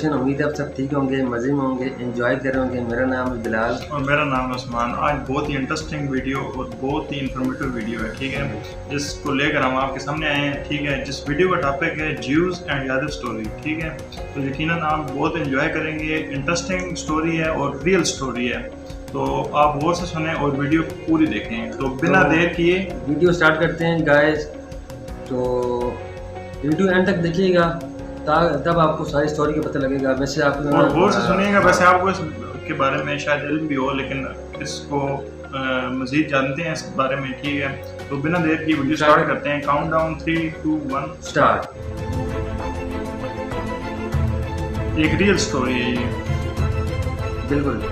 Introduction. उम्मीद है आप सब ठीक होंगे, मज़े में होंगे, एंजॉय कर रहे होंगे। मेरा नाम है बिलाल और मेरा नाम है उस्मान। आज बहुत ही इंटरेस्टिंग वीडियो और बहुत ही इंफॉर्मेटिव वीडियो है, ठीक है, जिसको लेकर हम आपके सामने आए हैं, ठीक है। जिस वीडियो का टॉपिक है ज्यूज एंड यादव स्टोरी, ठीक है। तो यकीनन आप बहुत एंजॉय करेंगे। इंटरेस्टिंग स्टोरी है और रियल स्टोरी है, तो आप गौर से सुने और वीडियो पूरी देखें। तो बिना देर किए वीडियो स्टार्ट करते हैं गाइस। तो वीडियो एंड तक देखिएगा, तब आपको सारी स्टोरी का पता लगेगा। वैसे आप और गौर से सुनिएगा। वैसे आपको इसके बारे में शायद इल्म भी हो, लेकिन इसको मज़ीद जानते हैं इस बारे में, ठीक है। तो बिना देर की वीडियो स्टार्ट करते हैं। Count down 3, 2, 1 start. एक रियल स्टोरी है ये, बिल्कुल।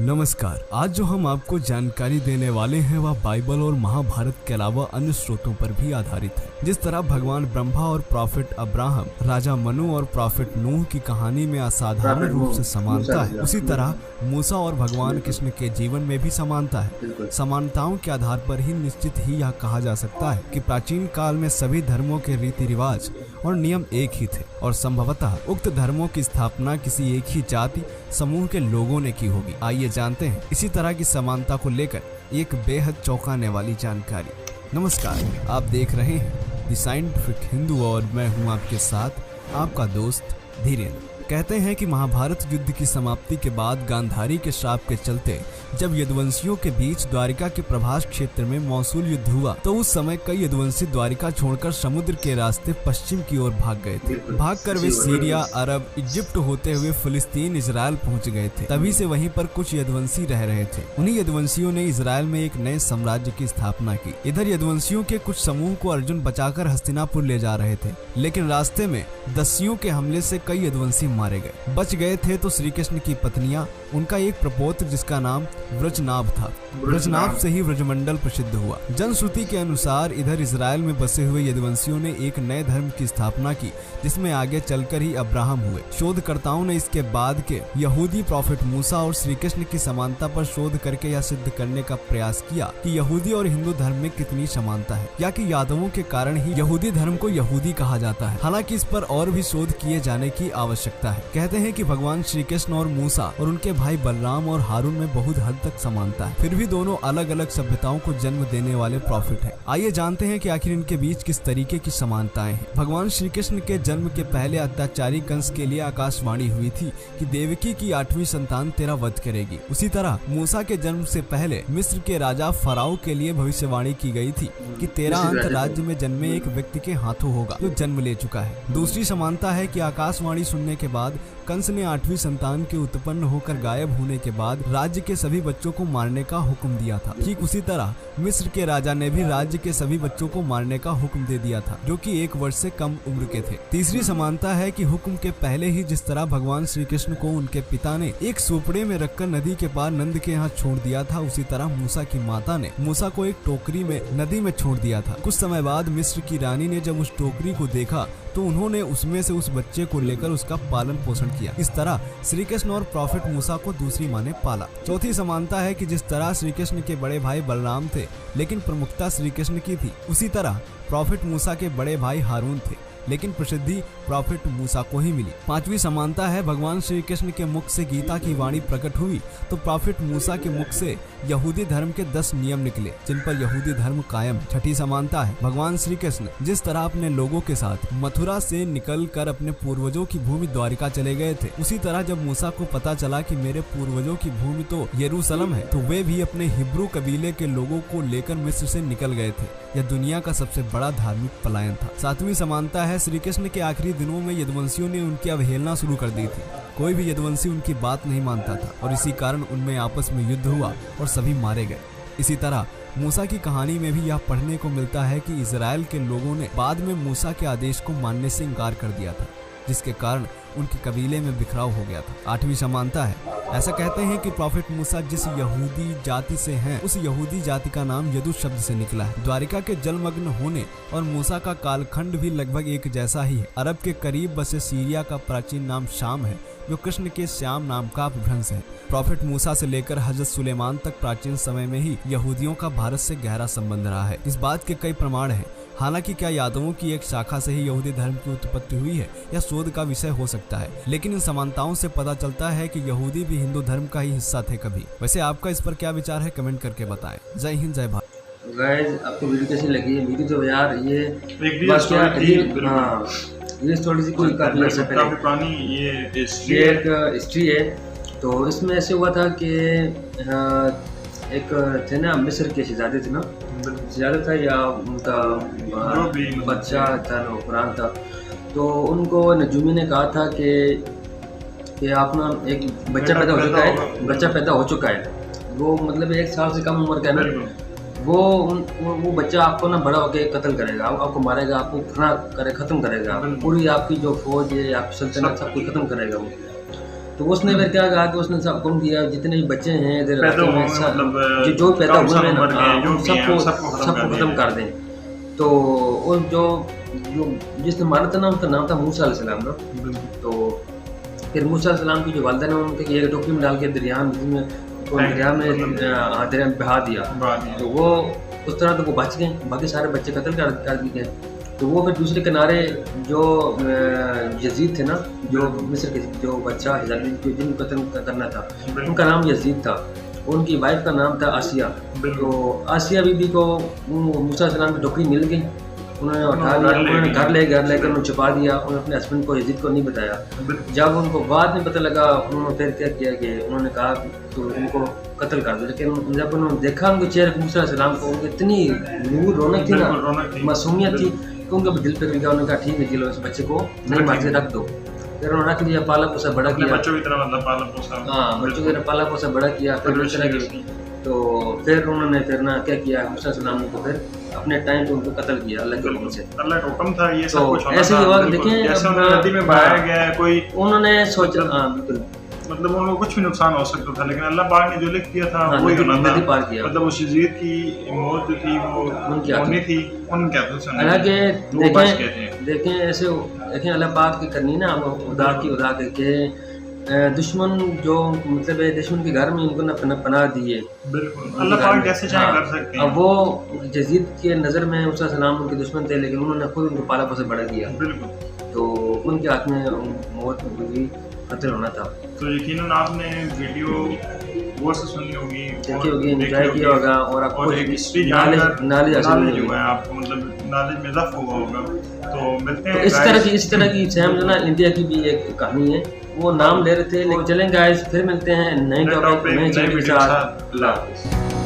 नमस्कार। आज जो हम आपको जानकारी देने वाले हैं वह बाइबल और महाभारत के अलावा अन्य स्रोतों पर भी आधारित है। जिस तरह भगवान ब्रह्मा और प्रॉफिट अब्राहम, राजा मनु और प्रॉफिट नूह की कहानी में असाधारण रूप से समानता है, उसी तरह मूसा और भगवान कृष्ण के जीवन में भी समानता है। समानताओं के आधार पर ही निश्चित ही यह कहा जा सकता है कि प्राचीन काल में सभी धर्मों के रीति रिवाज और नियम एक ही थे और संभवतः उक्त धर्मों की स्थापना किसी एक ही जाति समूह के लोगों ने की होगी। आइए जानते हैं इसी तरह की समानता को लेकर एक बेहद चौंकाने वाली जानकारी। नमस्कार, आप देख रहे हैं द साइंटिफिक हिंदू और मैं हूं आपके साथ आपका दोस्त धीरेन्द्र। कहते हैं कि महाभारत युद्ध की समाप्ति के बाद गांधारी के श्राप के चलते जब यदुवंशियों के बीच द्वारिका के प्रभास क्षेत्र में मौसूल युद्ध हुआ, तो उस समय कई यदुवंशी द्वारिका छोड़कर समुद्र के रास्ते पश्चिम की ओर भाग गए थे। भागकर वे सीरिया, अरब, इजिप्ट होते हुए फिलिस्तीन, इजराइल पहुंच गए थे। तभी से वहीं पर कुछ यदुवंशी रह रहे थे। उन्हीं यदुवंशियों ने इजराइल में एक नए साम्राज्य की स्थापना की। इधर यदुवंशियों के कुछ समूह को अर्जुन बचाकर हस्तिनापुर ले जा रहे थे, लेकिन रास्ते में दस्युओं के हमले से कई यदुवंशी मारे गए। बच गए थे तो श्री कृष्ण की पत्नियां, उनका एक प्रपौत्र जिसका नाम व्रजनाभ था। व्रजनाभ से ही व्रजमंडल प्रसिद्ध हुआ। जनश्रुति के अनुसार इधर इजराइल में बसे हुए यदुवंशियों ने एक नए धर्म की स्थापना की, जिसमें आगे चलकर ही अब्राहम हुए। शोधकर्ताओं ने इसके बाद के यहूदी प्रॉफिट मूसा और श्री कृष्ण की समानता पर शोध करके यह सिद्ध करने का प्रयास किया कि यहूदी और हिंदू धर्म में कितनी समानता है, या कि यादवों के कारण ही यहूदी धर्म को यहूदी कहा जाता है। हालांकि इस पर और भी शोध किए जाने की आवश्यकता है। कहते हैं कि भगवान श्री कृष्ण और मूसा और उनके भाई बलराम और हारून में बहुत हद तक समानता है, फिर भी दोनों अलग अलग सभ्यताओं को जन्म देने वाले प्रॉफिट हैं। आइए जानते हैं कि आखिर इनके बीच किस तरीके की समानताएं हैं। भगवान श्री कृष्ण के जन्म के पहले अत्याचारी कंस के लिए आकाशवाणी हुई थी कि देवकी की 8वीं संतान तेरा वध करेगी। उसी तरह मूसा के जन्म से पहले मिस्र के राजा फराओ के लिए भविष्यवाणी की गई थी कि तेरा अंत राज्य में जन्मे एक व्यक्ति के हाथों होगा जो जन्म ले चुका है। दूसरी समानता है कि आकाशवाणी सुनने के बाद कंस ने 8वीं संतान के उत्पन्न होकर गायब होने के बाद राज्य के सभी बच्चों को मारने का हुक्म दिया था। ठीक उसी तरह मिस्र के राजा ने भी राज्य के सभी बच्चों को मारने का हुक्म दे दिया था, जो कि 1 वर्ष से कम उम्र के थे। तीसरी समानता है कि हुक्म के पहले ही जिस तरह भगवान श्री कृष्ण को उनके पिता ने एक सुपड़े में रखकर नदी के पार नंद के यहाँ छोड़ दिया था, उसी तरह मूसा की माता ने मूसा को एक टोकरी में नदी में छोड़ दिया था। कुछ समय बाद मिस्र की रानी ने जब उस टोकरी को देखा तो उन्होंने उसमें से उस बच्चे को लेकर उसका पालन पोषण किया। इस तरह श्री कृष्ण और प्रॉफिट मूसा को दूसरी माँ ने पाला। चौथी समानता है कि जिस तरह श्री कृष्ण के बड़े भाई बलराम थे, लेकिन प्रमुखता श्री कृष्ण की थी, उसी तरह प्रॉफिट मूसा के बड़े भाई हारून थे, लेकिन प्रसिद्धि प्रॉफिट मूसा को ही मिली। 5वीं समानता है भगवान श्री कृष्ण के मुख से गीता की वाणी प्रकट हुई तो प्रॉफिट मूसा के मुख से यहूदी धर्म के 10 नियम निकले, जिन पर यहूदी धर्म कायम। 6ठी समानता है भगवान श्री कृष्ण जिस तरह अपने लोगों के साथ मथुरा से निकल कर अपने पूर्वजों की भूमि द्वारिका चले गए थे, उसी तरह जब मूसा को पता चला कि मेरे पूर्वजों की भूमि तो यरूशलेम है, तो वे भी अपने हिब्रू कबीले के लोगों को लेकर मिस्र से निकल गए थे। यह दुनिया का सबसे बड़ा धार्मिक पलायन था। 7वीं समानता है श्री कृष्ण के आखिरी दिनों में यदुवंशियों ने उनकी अवहेलना शुरू कर दी थी। कोई भी यदुवंशी उनकी बात नहीं मानता था और इसी कारण उनमें आपस में युद्ध हुआ और सभी मारे गए। इसी तरह मूसा की कहानी में भी यह पढ़ने को मिलता है कि इजराइल के लोगों ने बाद में मूसा के आदेश को मानने से इनकार कर दिया था, जिसके कारण उनके कबीले में बिखराव हो गया था। 8वीं समानता है, ऐसा कहते हैं कि प्रॉफिट मूसा जिस यहूदी जाति से हैं, उस यहूदी जाति का नाम यदु शब्द से निकला है। द्वारिका के जलमग्न होने और मूसा का कालखंड भी लगभग एक जैसा ही है। अरब के करीब बसे सीरिया का प्राचीन नाम शाम है, जो कृष्ण के श्याम नाम का अपभ्रंश है। प्रॉफिट मूसा से लेकर हजरत सुलेमान तक प्राचीन समय में ही यहूदियों का भारत से गहरा संबंध रहा है। इस बात के कई प्रमाण हैं। हालांकि क्या यादवों की एक शाखा से ही यहूदी धर्म की उत्पत्ति हुई है, यह शोध का विषय हो सकता है, लेकिन इन समानताओं से पता चलता है कि यहूदी भी हिंदू धर्म का ही हिस्सा थे कभी। वैसे आपका इस पर क्या विचार है, कमेंट करके बताएं। जय हिंद, जय भारत। गाइस आपको वीडियो कैसी लगी? वीडियो तो यार ये रियल स्टोरी थी। हाँ, ये स्टोरी से कोई काफी अर्सा पहले, काफी पुरानी ये हिस्ट्री ये है। एक हिस्ट्री है। तो इसमें ऐसे हुआ था कि एक थे ना मिस्र के शहजादे थे ना, शहजादा था या उनका बच्चा था ना, कुरान था। तो उनको नजूमी ने कहा था कि आप ना एक बच्चा पैदा हो चुका है, बच्चा पैदा हो चुका है, वो मतलब 1 साल से कम उम्र का है ना, वो बच्चा आपको ना बड़ा होकर कत्ल करेगा, आपको मारेगा, आपको खत्म करेगा, पूरी आपकी जो फौज है, आपकी सल्तनत सब कुछ खत्म करेगा वो। तो उसने फिर क्या कहा कि उसने सब हुक्म दिया जितने भी बच्चे हैं इधर में जो पैदा हुए हैं ना, सबको खत्म कर दें। तो उस जो जिसने मारा था ना, उसका नाम था मूसा अलैहिस्सलाम ना। तो फिर मूसा अलैहिस्सलाम की जो वालिदा ने उनके एक टोकरी में डाल के दरिया में बहा दिया। तो वो उस तरह तो वो बच गए, बाकी सारे बच्चे कत्ल कर दिए गए। तो वो फिर दूसरे किनारे जो यजीद थे ना, जो मिस्र के जो बच्चा जिनको कत्ल करना था, उनका नाम यजीद था, उनकी वाइफ का नाम था आसिया। तो आसिया बीबी को मूसा अलैहिस्सलाम की टोकरी मिल गई, उन्होंने उठा लिया, उन्होंने घर लेकर उन्होंने छुपा दिया, उन्होंने अपने हस्बैंड को यजीद को नहीं बताया। जब उनको बाद में पता लगा, उन्होंने फिर क्या किया कि उन्होंने कहा तो उनको कत्ल कर दिया। लेकिन जब उन्होंने देखा उनके चेहरे मूसा अलैहिस्सलाम को, उनकी इतनी नूर रौनक थी ना, मासूमियत थी, तो उनके दिल पे गया। उन्होंने कहा ठीक है चलो इस बच्चे को नहीं मार के रख दो। फिर उन्होंने रख दिया, पाला पोसा बड़ा किया, बच्चों की तरह मतलब पाला पोसा, हाँ बच्चों की तरह पाला पोसा बड़ा किया। फिर तो फिर उन्होंने फिर ना क्या किया, मूसा अलैहिस्सलाम को फिर अपने टाइम पे उनको कत्ल किया अल्लाह के हुक्म से। अल्लाह का हुक्म था ये सब तो कुछ होना ऐसे ही था। हुआ, देखें जैसे उन्हें नदी में बहाया गया है, कोई उन्होंने सोचा, हाँ बिल्कुल, मतलब उनको कुछ भी नुकसान हो सकता था, लेकिन अल्लाह पाक ने जो लिख दिया था हाँ, वही होना था। नदी पार किया, मतलब उस यजीद की मौत जो थी वो होनी थी, उनके हाथों से हालांकि देखें ऐसे देखें अल्लाह पाक की करनी ना, उदा करके दुश्मन जो मतलब है दुश्मन के घर में इनको ना पनाह दिए। बिल्कुल अल्लाह पाक जैसे चाहे कर सकते हैं। अब वो यजीद के नज़र में मूसा अलैहिस्सलाम उनके दुश्मन थे, लेकिन उन्होंने खुद उनको पाला पोसा बड़ा किया। बिल्कुल, तो उनके हाथ में मौत हुई, कत्ल होना था। तो यकीनन आपने वीडियो गौर से सुनी होगी, देखी होगी, एंजॉय किया होगा, और आपको हिस्ट्री नॉलेज हासिल हुआ है, आपको मतलब नॉलेज में इजाफा हुआ होगा। तो मिलते हैं तो इस तरह की सेम जो ना इंडिया की भी एक कहानी है, वो नाम ले रहे थे। लेकिन चलें गाइस, फिर मिलते हैं नए टॉपिक नए चैनल के साथ। अल्लाह हाफ़िज़।